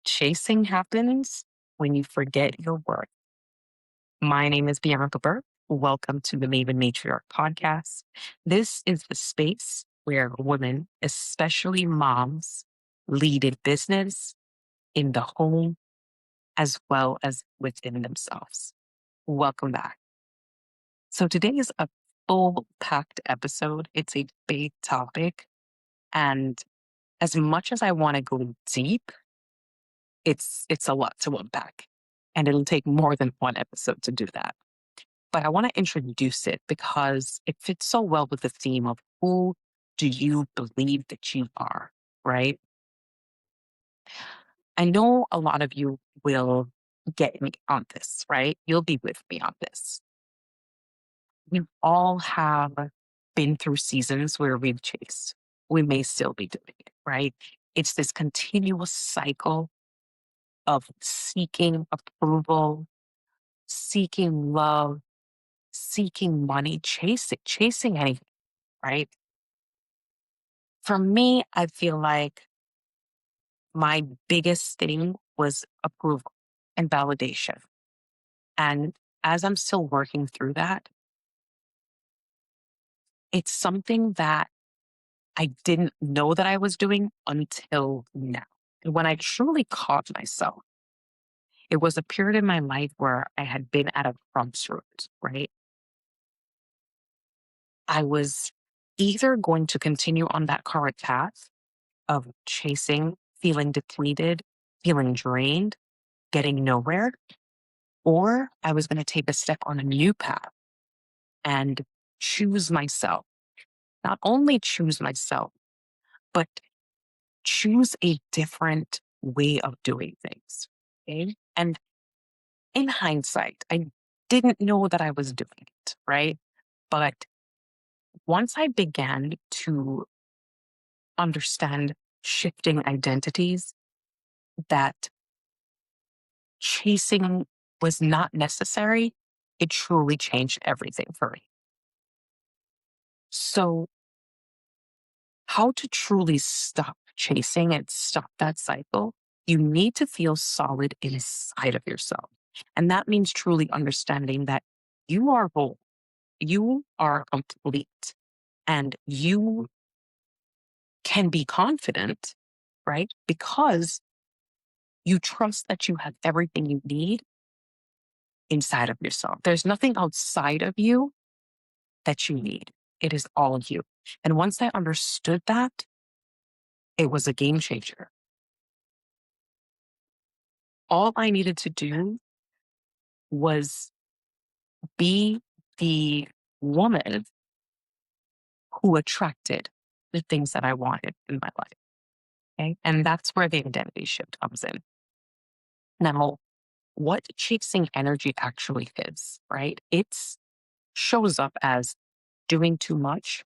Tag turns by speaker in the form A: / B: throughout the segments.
A: Chasing happens when you forget your worth. My name is Bianka Burke. Welcome to the Maven Matriarch podcast. This is the space where women, especially moms, lead in business, in the home, as well as within themselves. Welcome back. So today is a full packed episode. It's a big topic. And as much as I want to go deep, it's a lot to unpack. And it'll take more than one episode to do that. But I want to introduce it because it fits so well with the theme of who do you believe that you are, right? I know a lot of you will get me on this, right? You'll be with me on this. We all have been through seasons where we've chased. We may still be doing it, right? It's this continuous cycle of seeking approval, seeking love, seeking money, chasing anything, right? For me, I feel like my biggest thing was approval and validation. And as I'm still working through that, it's something that I didn't know that I was doing until now. And when I truly caught myself, it was a period in my life where I had been at a crossroads, right? I was either going to continue on that current path of chasing, feeling depleted, feeling drained, getting nowhere, or I was going to take a step on a new path and choose myself. Not only choose myself, but choose a different way of doing things. Okay. And in hindsight, I didn't know that I was doing it, right? But once I began to understand shifting identities, that chasing was not necessary, it truly changed everything for me. So, how to truly stop chasing and stop that cycle? You need to feel solid inside of yourself. And that means truly understanding that you are whole, you are complete, and you can be confident, right? Because you trust that you have everything you need inside of yourself. There's nothing outside of you that you need. It is all you. And once I understood that, it was a game changer. All I needed to do was be the woman who attracted the things that I wanted in my life. Okay. And that's where the identity shift comes in. Now, what chasing energy actually is, right? It's shows up as doing too much,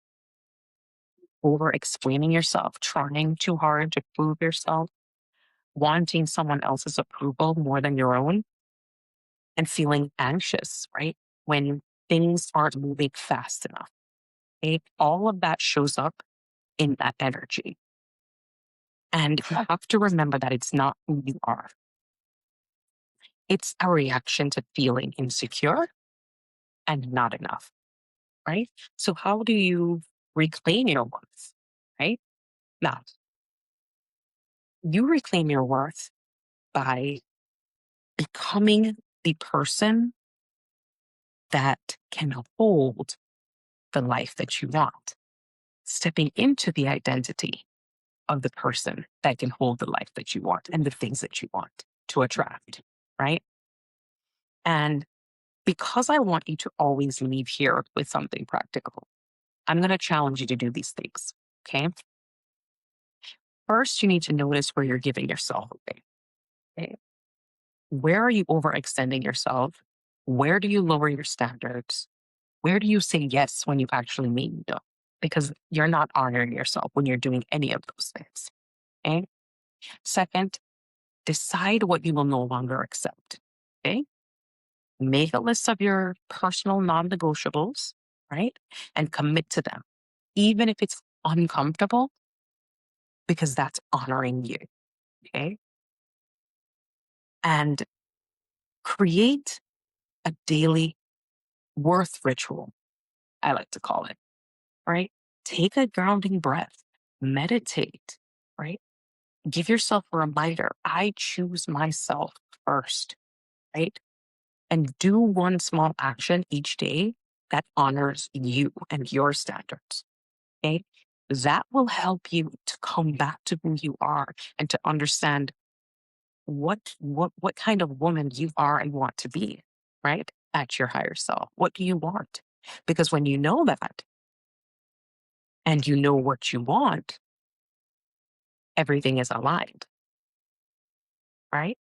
A: over explaining yourself, trying too hard to prove yourself, wanting someone else's approval more than your own, and feeling anxious, right? When things aren't moving fast enough. Okay? All of that shows up in that energy. And you have to remember that it's not who you are. It's a reaction to feeling insecure and not enough, right? So how do you reclaim your worth, right? Now, you reclaim your worth by becoming the person that can hold the life that you want, stepping into the identity of the person that can hold the life that you want and the things that you want to attract, right? And because I want you to always leave here with something practical, I'm going to challenge you to do these things. Okay. First, you need to notice where you're giving yourself away. Okay. Where are you overextending yourself? Where do you lower your standards? Where do you say yes when you actually mean no? Because you're not honoring yourself when you're doing any of those things. Okay. Second, decide what you will no longer accept. Okay. Make a list of your personal non negotiables, right? And commit to them, even if it's uncomfortable, because that's honoring you. Okay. and create a daily worth ritual, I like to call it, right? Take a grounding breath, meditate, right? Give yourself a reminder I choose myself first, right? And do one small action each day that honors you and your standards. Okay. That will help you to come back to who you are and to understand what kind of woman you are and want to be, right? At your higher self. What do you want? Because when you know that and you know what you want, everything is aligned, right?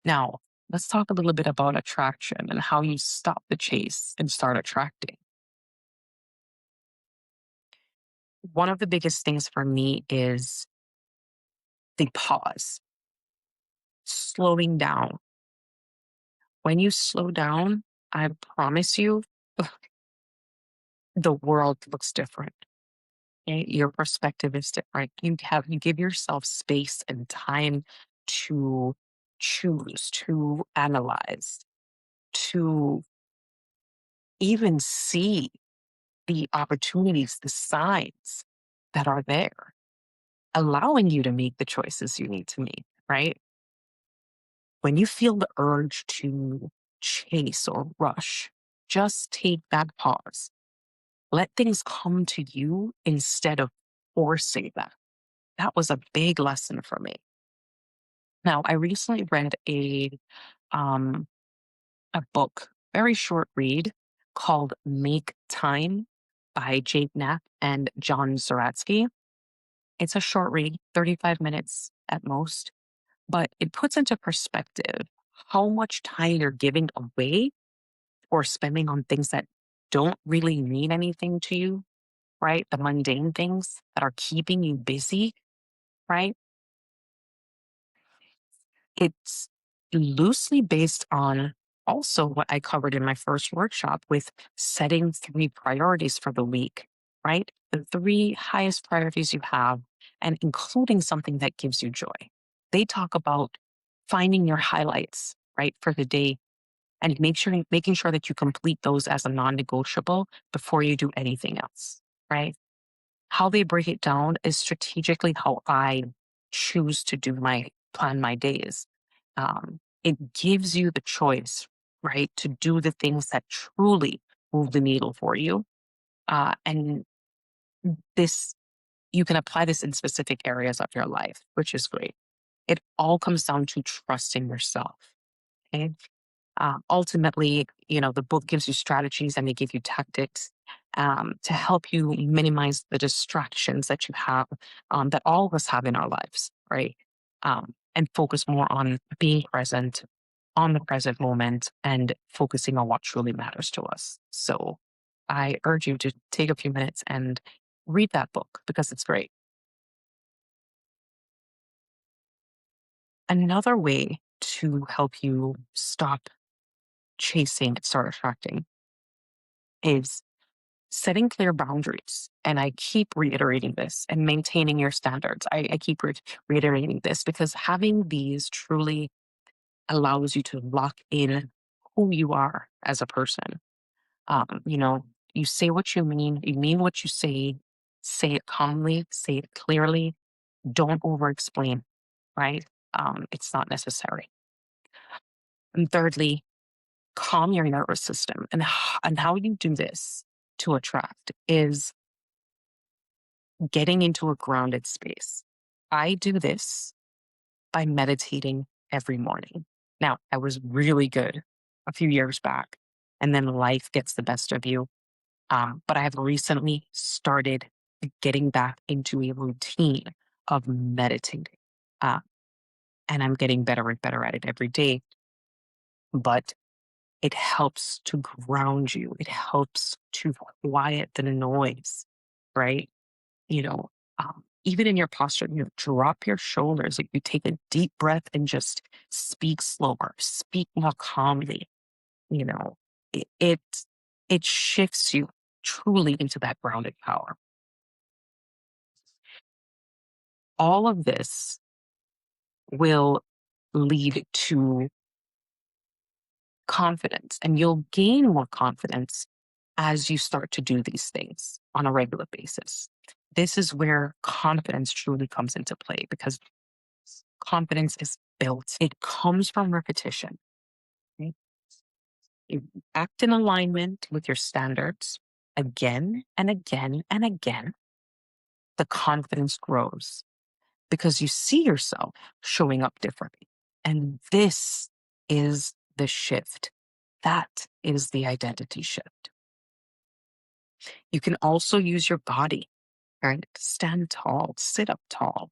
A: Now, let's talk a little bit about attraction and how you stop the chase and start attracting. One of the biggest things for me is the pause, slowing down. When you slow down, I promise you, the world looks different. Okay? Your perspective is different. You give yourself space and time to choose, to analyze, to even see the opportunities, the signs that are there, allowing you to make the choices you need to make, right? When you feel the urge to chase or rush, just take that pause. Let things come to you instead of forcing them. That was a big lesson for me. Now, I recently read um, a book, very short read, called Make Time by Jake Knapp and John Zeratsky. It's a short read, 35 minutes at most, but it puts into perspective how much time you're giving away or spending on things that don't really mean anything to you, right? The mundane things that are keeping you busy, right? It's loosely based on also what I covered in my first workshop with setting 3 priorities for the week, right? The 3 highest priorities you have and including something that gives you joy. They talk about finding your highlights, right, for the day and making sure that you complete those as a non-negotiable before you do anything else, right? How they break it down is strategically how I choose to plan my days. It gives you the choice, right, to do the things that truly move the needle for you. And this, you can apply this in specific areas of your life, which is great. It all comes down to trusting yourself. Okay. Ultimately, the book gives you strategies and they give you tactics to help you minimize the distractions that you have, that all of us have in our lives, right? And focus more on being present on the present moment and focusing on what truly matters to us. So I urge you to take a few minutes and read that book because it's great. Another way to help you stop chasing and start attracting is setting clear boundaries. And I keep reiterating this and maintaining your standards. I keep reiterating this because having these truly allows you to lock in who you are as a person. You know, you say what you mean what you say it calmly, say it clearly, don't over explain, right? It's not necessary. And thirdly, calm your nervous system. And how you do this to attract is getting into a grounded space. I do this by meditating every morning. Now, I was really good a few years back, and then life gets the best of you. But I have recently started getting back into a routine of meditating. Uh, and I'm getting better and better at it every day. But it helps to ground you, it helps to quiet the noise, right? you know, even in your posture, drop your shoulders. Like you take a deep breath and just speak slower, speak more calmly. You know, it it, it shifts you truly into that grounded power. All of this will lead to confidence, and you'll gain more confidence as you start to do these things on a regular basis. This is where confidence truly comes into play because confidence is built, it comes from repetition. Right? You act in alignment with your standards again and again and again, the confidence grows because you see yourself showing up differently. And this is the shift. That is the identity shift. You can also use your body, right? Stand tall, sit up tall,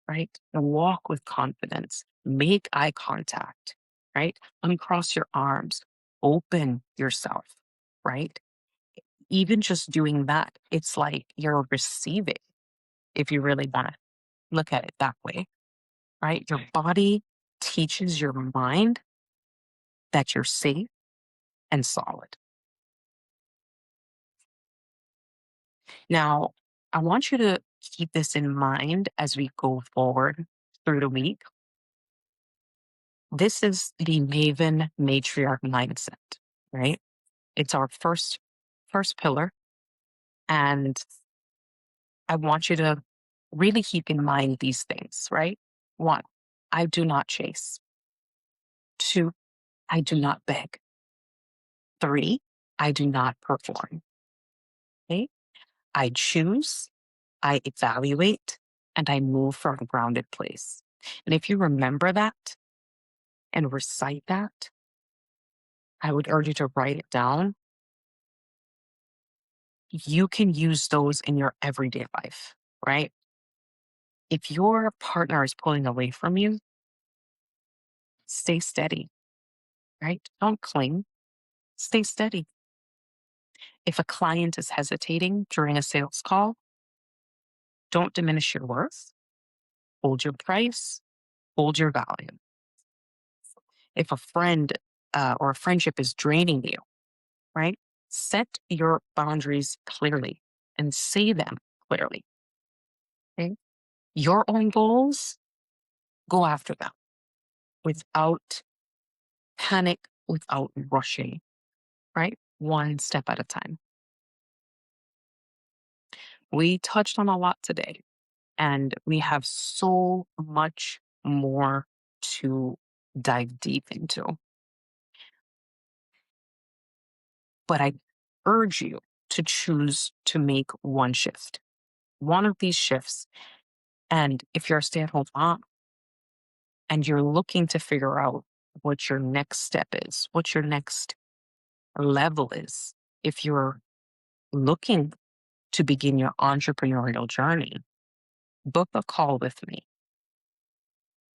A: right? And walk with confidence, make eye contact, right? Uncross your arms, open yourself, right? Even just doing that, it's like you're receiving if you really want to look at it that way, right? Your body teaches your mind that you're safe and solid. Now, I want you to keep this in mind as we go forward through the week. This is the Maven Matriarch mindset, right? It's our first pillar. And I want you to really keep in mind these things, right? One, I do not chase. Two, I do not beg. Three, I do not perform. Okay? I choose, I evaluate, and I move from a grounded place. And if you remember that and recite that, I would urge you to write it down. You can use those in your everyday life, right? If your partner is pulling away from you, stay steady, right? Don't cling, stay steady. If a client is hesitating during a sales call, don't diminish your worth, hold your price, hold your value. If a friend or a friendship is draining you, right? Set your boundaries clearly and say them clearly. Okay? Your own goals, go after them without panic, without rushing, right? One step at a time. We touched on a lot today, and we have so much more to dive deep into. But I urge you to choose to make one shift, one of these shifts. And if you're a stay at home mom and you're looking to figure out what your next step is, what your next level is, if you're looking to begin your entrepreneurial journey, book a call with me.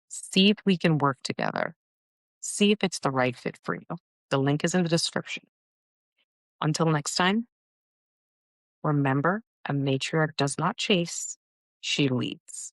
A: See if we can work together. See if it's the right fit for you. The link is in the description. Until next time, remember, a matriarch does not chase, she leads.